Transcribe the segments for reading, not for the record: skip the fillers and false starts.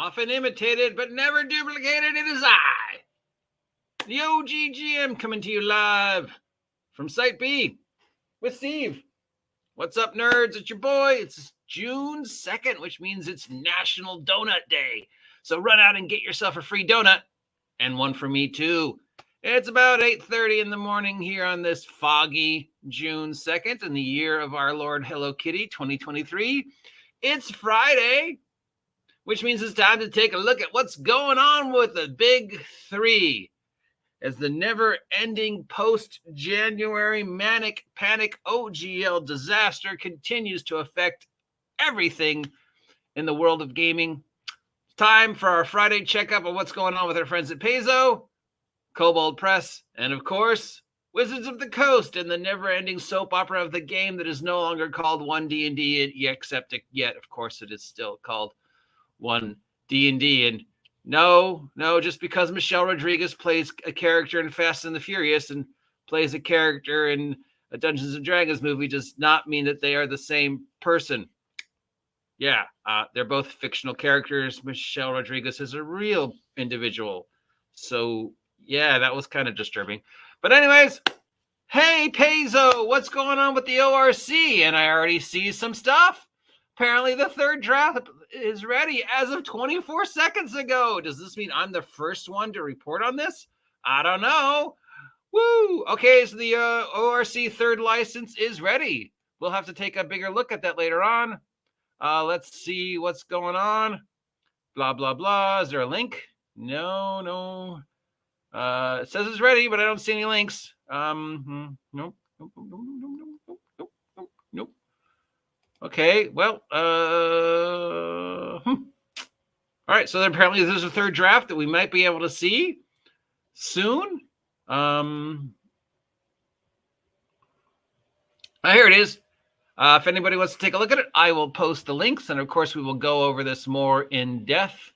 often imitated but never duplicated. It is I, the OGGM, coming to you live from Site B with Steve. What's up, nerds? It's your boy. It's June 2nd, which means it's National Donut Day. So run out and get yourself a free donut, and one for me too. It's about 8:30 in the morning here on this foggy June 2nd in the year of our Lord Hello Kitty 2023. It's Friday, which means it's time to take a look at what's going on with the big three as the never-ending post-January manic panic OGL disaster continues to affect everything in the world of gaming. It's time for our Friday checkup of what's going on with our friends at Paizo, Kobold Press, and of course, Wizards of the Coast and the never-ending soap opera of the game that is no longer called One D&D, except yet, of course, it is still called One D&D. And no, just because Michelle Rodriguez plays a character in Fast and the Furious and plays a character in a Dungeons and Dragons movie does not mean that they are the same person. Yeah, they're both fictional characters. Michelle Rodriguez is a real individual. So, yeah, that was kind of disturbing. But anyways, hey, Paizo, what's going on with the ORC? And I already see some stuff. Apparently the third draft is ready as of 24 seconds ago. Does this mean I'm the first one to report on this? I don't know. Woo! Okay, so the ORC third license is ready. We'll have to take a bigger look at that later on. Let's see what's going on. Blah, blah, blah. Is there a link? No. It says it's ready, but I don't see any links. Nope. Okay, well, all right, so then apparently there's a third draft that we might be able to see soon. Here it is. If anybody wants to take a look at it, I will post the links, and of course we will go over this more in depth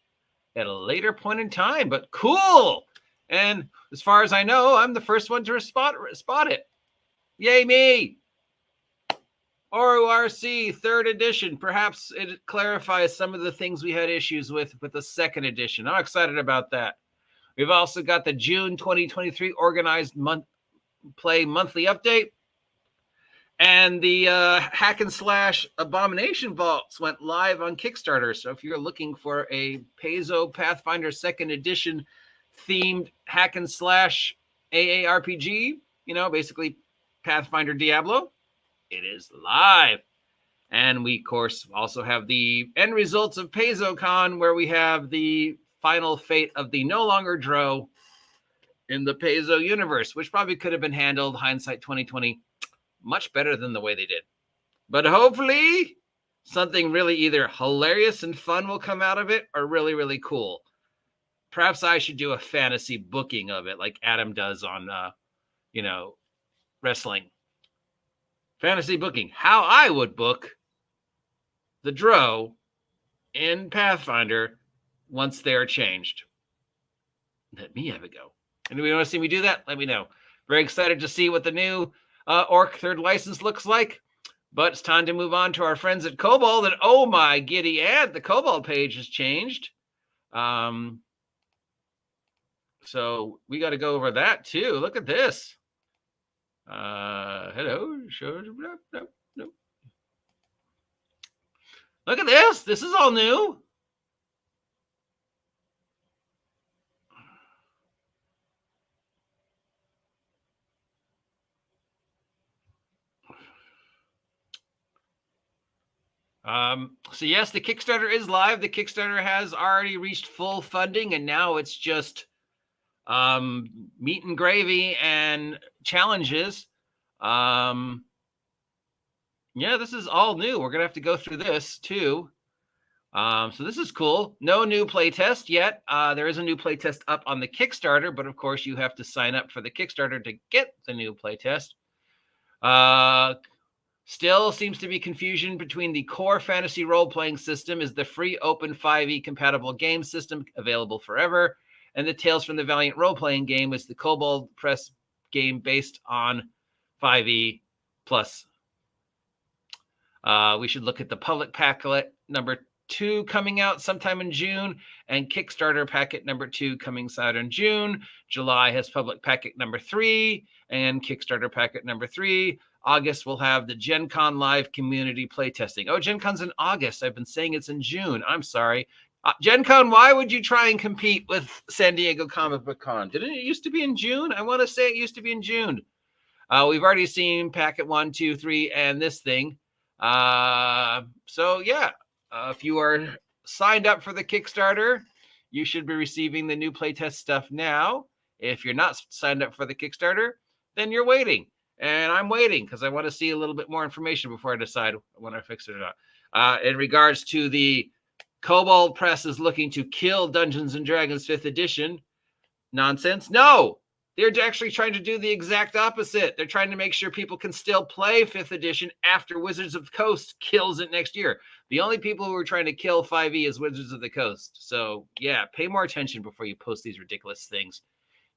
at a later point in time, but cool. And as far as I know, I'm the first one to spot it. Yay me! ORC third edition. Perhaps it clarifies some of the things we had issues with the second edition. I'm excited about that. We've also got the June 2023 organized play monthly update. And the Hack and Slash Abomination Vaults went live on Kickstarter. So if you're looking for a Paizo Pathfinder second edition themed Hack and Slash AARPG, basically Pathfinder Diablo, it is live. And we, of course, also have the end results of PaizoCon, where we have the final fate of the no longer Dro in the Paizo universe, which probably could have been handled, hindsight 2020, much better than the way they did. But hopefully something really either hilarious and fun will come out of it or really, really cool. Perhaps I should do a fantasy booking of it like Adam does on, wrestling. Fantasy booking. How I would book the Dro in Pathfinder once they're changed. Let me have a go. Anybody want to see me do that? Let me know. Very excited to see what the new Orc third license looks like. But it's time to move on to our friends at Kobold. And oh my giddy ad, the Kobold page has changed. So we got to go over that too. Look at this. Hello. No. Look at this. This is all new. So yes, the Kickstarter is live. The Kickstarter has already reached full funding, and now it's just meat and gravy and challenges. Yeah, this is all new. We're gonna have to go through this too. So this is cool. No new playtest yet. There is a new playtest up on the Kickstarter, but of course you have to sign up for the Kickstarter to get the new playtest. Still seems to be confusion between the core fantasy role-playing system is the free open 5e compatible game system available forever, and the Tales from the Valient role-playing game is the Kobold Press game based on 5e plus. We should look at the public packlet number 2 coming out sometime in June, and Kickstarter packet number 2 coming out in June. July has public packet number 3 and Kickstarter packet number 3. August will have the Gen Con live community playtesting. Oh, Gen Con's in August. I've been saying it's in June. I'm sorry. Gen Con, why would you try and compete with San Diego Comic Book Con? Didn't it used to be in June? I want to say it used to be in June. We've already seen packet 1, 2, 3, and this thing. So yeah, if you are signed up for the Kickstarter, you should be receiving the new playtest stuff now. If you're not signed up for the Kickstarter, then you're waiting. And I'm waiting because I want to see a little bit more information before I decide when I fix it or not. In regards to the Kobold Press is looking to kill Dungeons & Dragons 5th edition. Nonsense. No, they're actually trying to do the exact opposite. They're trying to make sure people can still play 5th edition after Wizards of the Coast kills it next year. The only people who are trying to kill 5e is Wizards of the Coast. So yeah, pay more attention before you post these ridiculous things.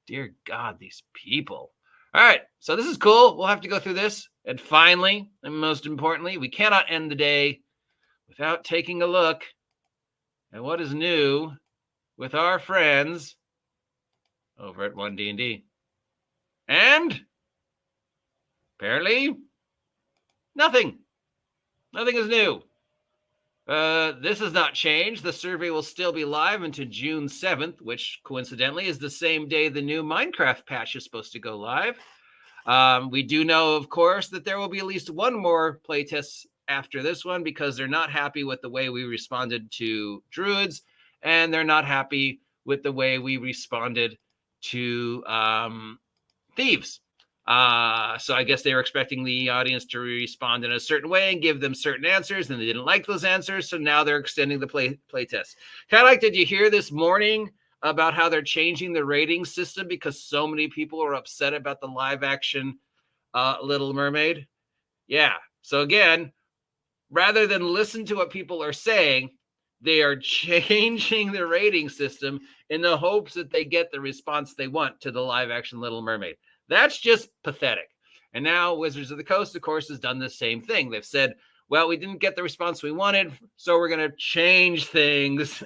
Dear God, these people. All right, so this is cool. We'll have to go through this. And finally, and most importantly, we cannot end the day without taking a look at what is new with our friends over at One D&D. And apparently, nothing. Nothing is new. This has not changed. The survey will still be live until June 7th, which coincidentally is the same day the new Minecraft patch is supposed to go live. We do know, of course, that there will be at least one more playtest after this one because they're not happy with the way we responded to Druids, and they're not happy with the way we responded to Thieves. So I guess they were expecting the audience to respond in a certain way and give them certain answers, and they didn't like those answers, so now they're extending the play test. Kind of like, did you hear this morning about how they're changing the rating system because so many people are upset about the live action Little Mermaid? Yeah. So again, rather than listen to what people are saying, they are changing the rating system in the hopes that they get the response they want to the live action Little Mermaid. That's just pathetic. And now Wizards of the Coast, of course, has done the same thing. They've said, well, we didn't get the response we wanted, so we're going to change things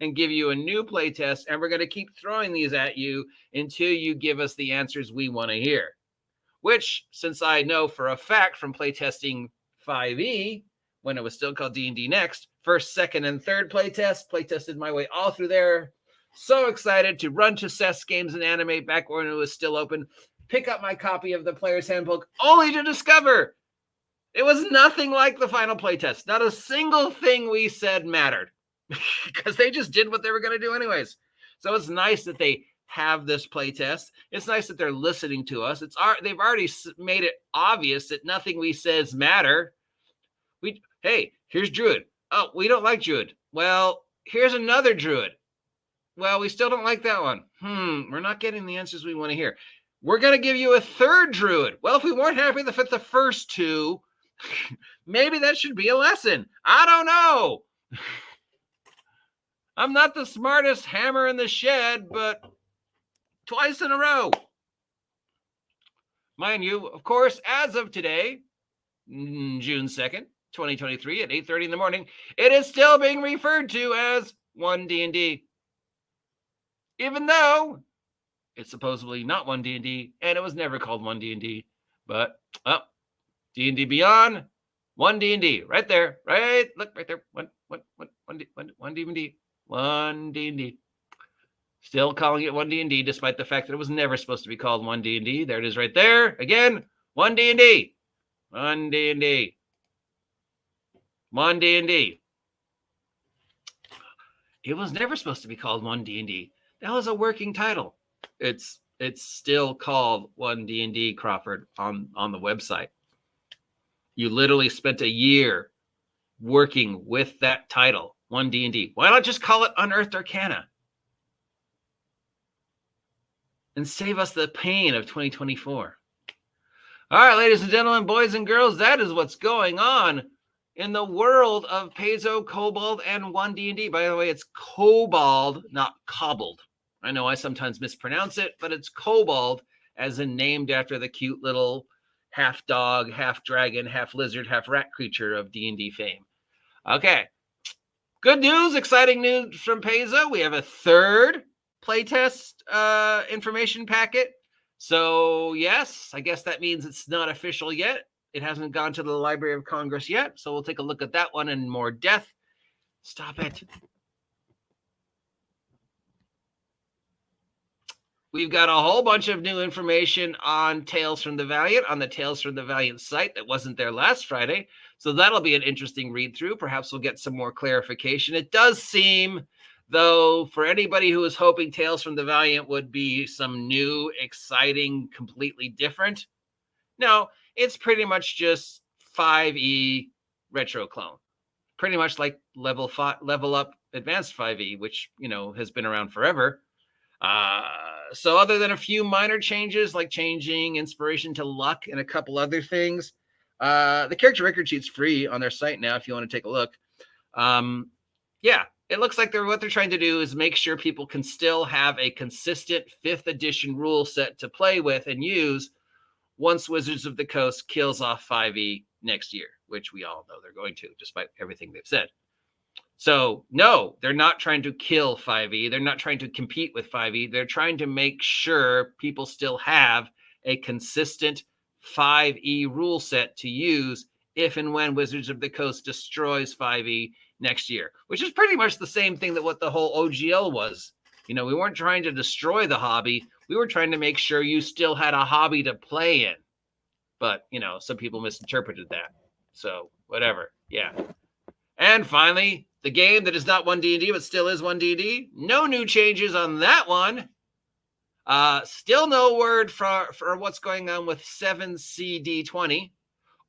and give you a new playtest, and we're going to keep throwing these at you until you give us the answers we want to hear. Which, since I know for a fact from playtesting 5e, when it was still called D&D Next, first, second, and third playtested my way all through there. So excited to run to Seth's Games and Anime back when it was still open, pick up my copy of the Player's Handbook, only to discover it was nothing like the final playtest. Not a single thing we said mattered because they just did what they were going to do anyways. So it's nice that they have this playtest. It's nice that they're listening to us. They've already made it obvious that nothing we says matter. Hey, here's Druid. Oh, we don't like Druid. Well, here's another Druid. Well, we still don't like that one. We're not getting the answers we want to hear. We're going to give you a third Druid. Well, if we weren't happy with the first two, maybe that should be a lesson. I don't know. I'm not the smartest hammer in the shed, but twice in a row. Mind you, of course, as of today, June 2nd, 2023 at 8:30 in the morning, it is still being referred to as One D&D. Even though it's supposedly not One D&D, and it was never called One D&D, but D&D Beyond, One D&D, right there, right? Look right there, one D&D, One D&D. Still calling it One D&D, despite the fact that it was never supposed to be called One D&D. There it is, right there. Again, One D&D, One D&D, One D&D. It was never supposed to be called One D&D. That was a working title. It's still called One D&D, Crawford, on the website. You literally spent a year working with that title, One D&D. Why not just call it Unearthed Arcana? And save us the pain of 2024. All right, ladies and gentlemen, boys and girls, that is what's going on in the world of Paizo, Kobold, and One D&D. By the way, it's Kobold, not Cobbled. I know I sometimes mispronounce it, but it's Kobold, as in named after the cute little half dog, half dragon, half lizard, half rat creature of D&D fame. Okay, Good news, exciting news from Paizo. We have a third playtest information packet. So yes, I guess that means it's not official yet. It hasn't gone to the Library of Congress yet. So we'll take a look at that one in more depth. Stop it. We've got a whole bunch of new information on Tales from the Valiant on the Tales from the Valiant site that wasn't there last Friday. So that'll be an interesting read through. Perhaps we'll get some more clarification. It does seem, though, for anybody who was hoping Tales from the Valiant would be some new, exciting, completely different. No, it's pretty much just 5e retro clone. Pretty much like level up advanced 5e, which, has been around forever. So other than a few minor changes, like changing inspiration to luck and a couple other things, the character record sheet's free on their site now if you want to take a look. Yeah, it looks like what they're trying to do is make sure people can still have a consistent 5th edition rule set to play with and use once Wizards of the Coast kills off 5e next year, which we all know they're going to, despite everything they've said. So, no, they're not trying to kill 5e. They're not trying to compete with 5e. They're trying to make sure people still have a consistent 5e rule set to use if and when Wizards of the Coast destroys 5e next year, which is pretty much the same thing that what the whole OGL was. We weren't trying to destroy the hobby. We were trying to make sure you still had a hobby to play in. But, some people misinterpreted that. So, whatever. Yeah. And finally, the game that is not One D&D but still is One D&D. No new changes on that one. Still no word for what's going on with 7CD20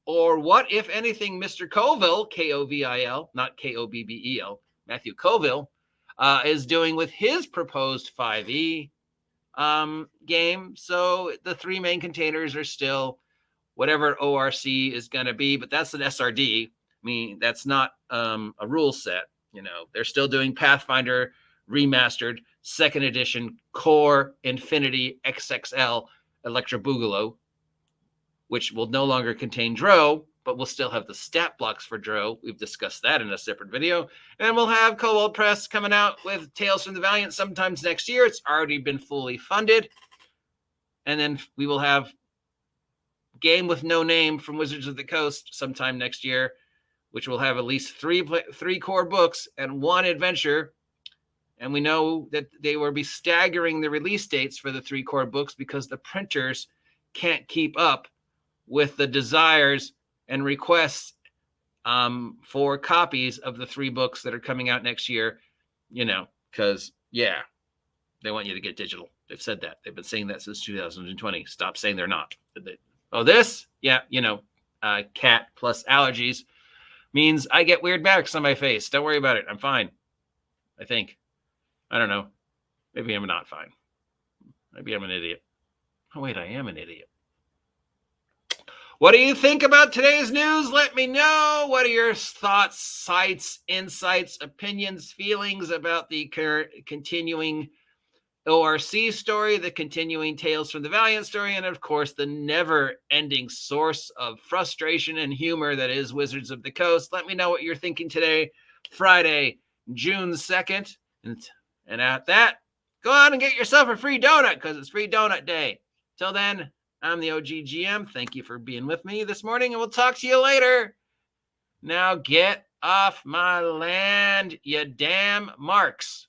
or what, if anything, Mr. Colville, Kovil, not Kobbel, Matthew Colville, is doing with his proposed 5e game. So the 3 main containers are still whatever ORC is going to be, but that's an SRD. I mean, that's not a rule set. They're still doing Pathfinder Remastered, 2nd edition, Core, Infinity, XXL, Electra Boogaloo, which will no longer contain Dro, but we'll still have the stat blocks for Dro. We've discussed that in a separate video. And we'll have Kobold Press coming out with Tales from the Valiant sometimes next year. It's already been fully funded. And then we will have Game with No Name from Wizards of the Coast sometime next year, which will have at least three core books and 1 adventure. And we know that they will be staggering the release dates for the 3 core books because the printers can't keep up with the desires and requests for copies of the 3 books that are coming out next year, because, they want you to get digital. They've said that. They've been saying that since 2020. Stop saying they're not. This? Yeah, cat plus allergies means I get weird marks on my face. Don't worry about it. I'm fine. I think. I don't know. Maybe I'm not fine. Maybe I'm an idiot. Oh, wait, I am an idiot. What do you think about today's news? Let me know. What are your thoughts, sights, insights, opinions, feelings about the continuing ORC story, the continuing Tales from the Valiant story, and of course, the never-ending source of frustration and humor that is Wizards of the Coast. Let me know what you're thinking today, Friday, June 2nd. And at that, go out and get yourself a free donut because it's free donut day. Till then, I'm the OG GM. Thank you for being with me this morning, and we'll talk to you later. Now get off my land, you damn marks.